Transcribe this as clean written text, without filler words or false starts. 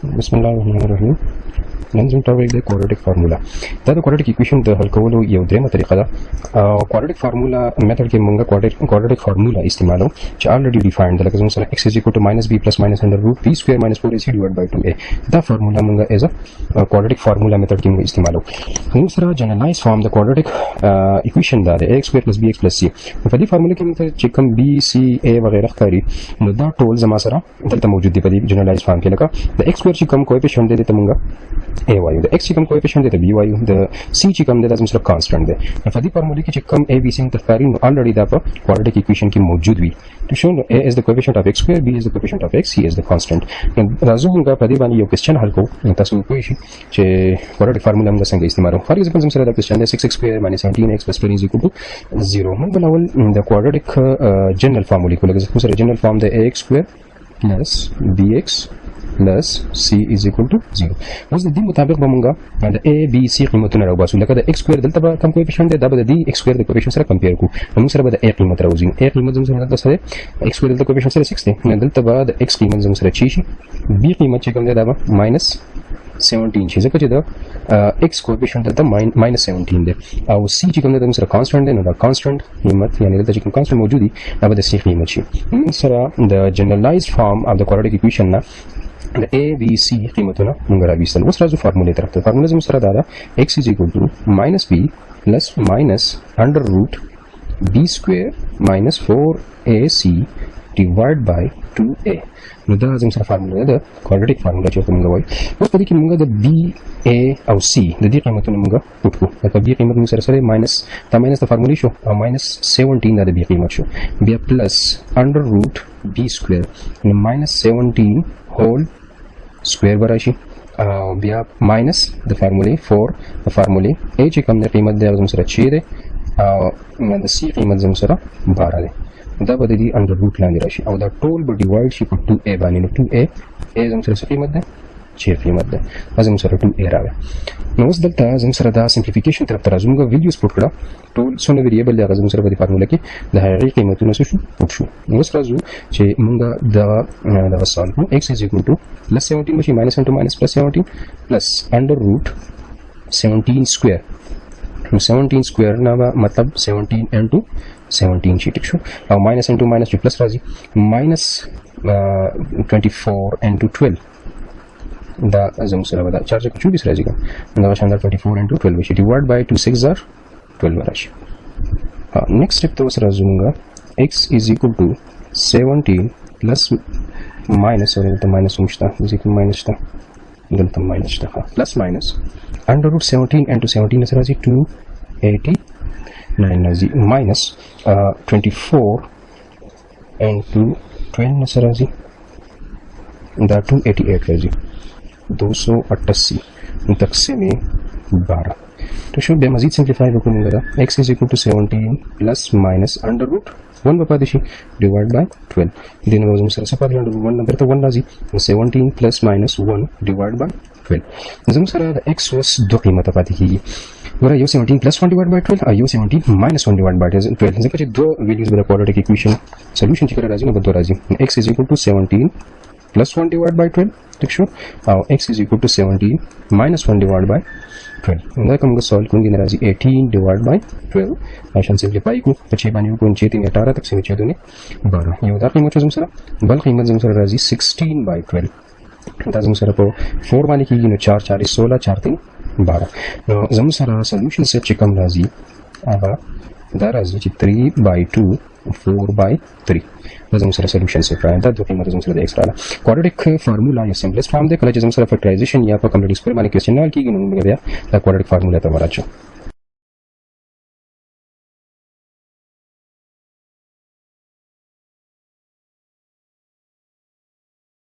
बिस्मिल्लाहिर्रहमानिर्रहीम नंजम टॉपिक द quadratic formula دا د quadratic equation د حل کولو یو درېمه طریقه ده quadratic formula میتھډ کې موږ quadratic formula استعمالو چې already defined لکه څنګه x is equal to -b plus minus under root b square minus 4ac divided by 2a دا فارمولا موږ as a quadratic formula میتھډ کې موږ استعمالو موږ سره جنرالایز فارم د क्वाड्रेटिक اکویشن دا د ax square plus bx plus c په دې فارمولا کې موږ چې کوم b c a وغیرہ ښکاري نو دا ټول زما سره دلته موجود دي په دې جنرالایز فارم کې لکه د x square چې کوم کویفیشنت دی ته موږ a وایو د x چې کوم کویفیشنت دی ته b وایو د c چې کوم دی دا زموږ کانستانټ دی په دې فارمولا کې چې کوم a b c متفقاري نو already دا په quadratic equation کې موجود وي to show a is the coefficient of x square b is the coefficient of x c is the constant راځو موږ په دې باندې یو کوېسچن حل کوو تاسو کوی شي چې क्वाड्रेटिक فارمولا موږ څنګه استعمالو فار ایگزامپل زموږ سره دا کوېسچن دی 6x square minus 17x plus 12 is equal to 0 موږ بل اول د क्वाड्रेटिक جنرال فارمولا کوو لکه زموږ سره جنرال فارم د ax square plus bx plus c is equal to 0 اوس د دې مطابق به موږ د a b c قیمتونه راوباسو لکه د x square دلته به کوم کویفیشنت دی دا به د x square د کویفیشنت سره کمپیر کوو موږ سره به د a قیمت راوځي a قیمت زموږ سره دلته سره x square دلته کویفیشنت سره 6 دی دلته به د x قیمت زموږ سره چی شي b قیمت چې کوم دی دا به -17 شي ځکه چې د x کویفیشنت دلته -17 دی او c چې کوم دی زموږ سره کانستانټ دی نو دا کانستانټ قیمت یعنی دلته چې کوم کانستانټ موجود دی دا به د c قیمت شي موږ سره د جنرالایزډ فارم اف د क्वाड्रेटिक اکویشن نه د a b c قیمتونه موږ راوېستل اوس راځو فارمولې طرف ته فارمولا زموږ سره دا ده x is equal to -b plus minus under root b square minus 4ac divided by 2a نو دا زموږ سره فارمولا ده क्वाड्रेटिक فارمولا چې موږ وایو اوس په دې کې موږ د b a او c د دې قیمتونه موږ پټ کړو لکه b قیمت موږ سره ماینس دا ماینس د فارمولې شو او -17 دا د b قیمت شو بیا پلس under root b square نو -17 هول سکویر براشي او بیا ماینس د فارمولې 4 د فارمولې a چې کوم د قیمت دی زموږ سره 6 دی او د c قیمت زموږ سره 12 دی دا به د دې انډر روټ لاندې راشي او دا ټول به ډیوایډ شي په 2a باندې نو 2a زموږ سره څه قیمت دی 6 قیمت ده زموږ سره 2a راغی نو اوس دلته زموږ سره دا سمپلیفیکیشن طرف ته راځو موږ ویلیوز پټ کړه ټول څونه ویریبل دی زموږ سره په دې فارمولا کې د هغې قیمتونه څه شو پټ شو اوس راځو چې موږ دا سالو کوو x is equal to +17 بشي -into -+17 plus under root 17 square 17 square نه مطلب 17 into 17 شي ټیک شو او ماینس انټو ماینس چې پلس راځي -24 into 12 دا زموږ سره به دا چارج 24 راځي دا شاندار 24 into 12 شي ډیوایډ بای 2 6 are 12 راشي نیکسټ سټپ ته سره زموږه x is equal to 17 plus minus or the minus umshta is equal minus ta delta minus ta plus minus under root 17 into 17 is razi 289 razi minus 24 into 12 is razi da 288 razi 288 तकसीम 12 तो शो बे मजीद सिंप्लीफाई करूंगा x is equal to 17 plus minus under root 1 बता देशी divide by 12 दिन में हम sir under root 1 नंबर तो 1 राजी 17 plus minus 1 डिवाइड बाय 12 जम सर x was दो कीमत पाती की वरा यो 17 plus 1 divided by 12 और यो 17 minus 1 divided by 12 जैसे कि दो वैल्यूज बड़ा क्वाड्रेटिक इक्वेशन सॉल्यूशन चिकरा राजी में दो राजी x is equal to 17 plus 1 divided by 12 ठीक शो और x is equal to 17 minus 1 divided by 12 इंदा कम को सॉल्व करूंगी ना राजी 18 divided by 12 आसान सिंप्लीफाई को 6 बानी को 6 3 18 तक से 6 2 12 ये उधर कीमत जो सरा बल कीमत जो सरा राजी 16 by 12 दाजम सरा को 4 बानी की नो 4 4 16 4 3 12 नो जम सरा सॉल्यूशन से चिकम राजी अब दा राजी 3 by 2 4 by 3 زموږ سره سولوشن صفر راځي دا دوه قیمت زموږ سره د x راځي क्वाड्रेटिक فارمولا یا سمپلیسټ فارم دی کله چې زموږ سره فیکټرایزیشن یا په کمپلیټ سکوير باندې کوېسچن حل کیږي نو موږ بیا دا क्वाड्रेटिक فارمولا ته ورچو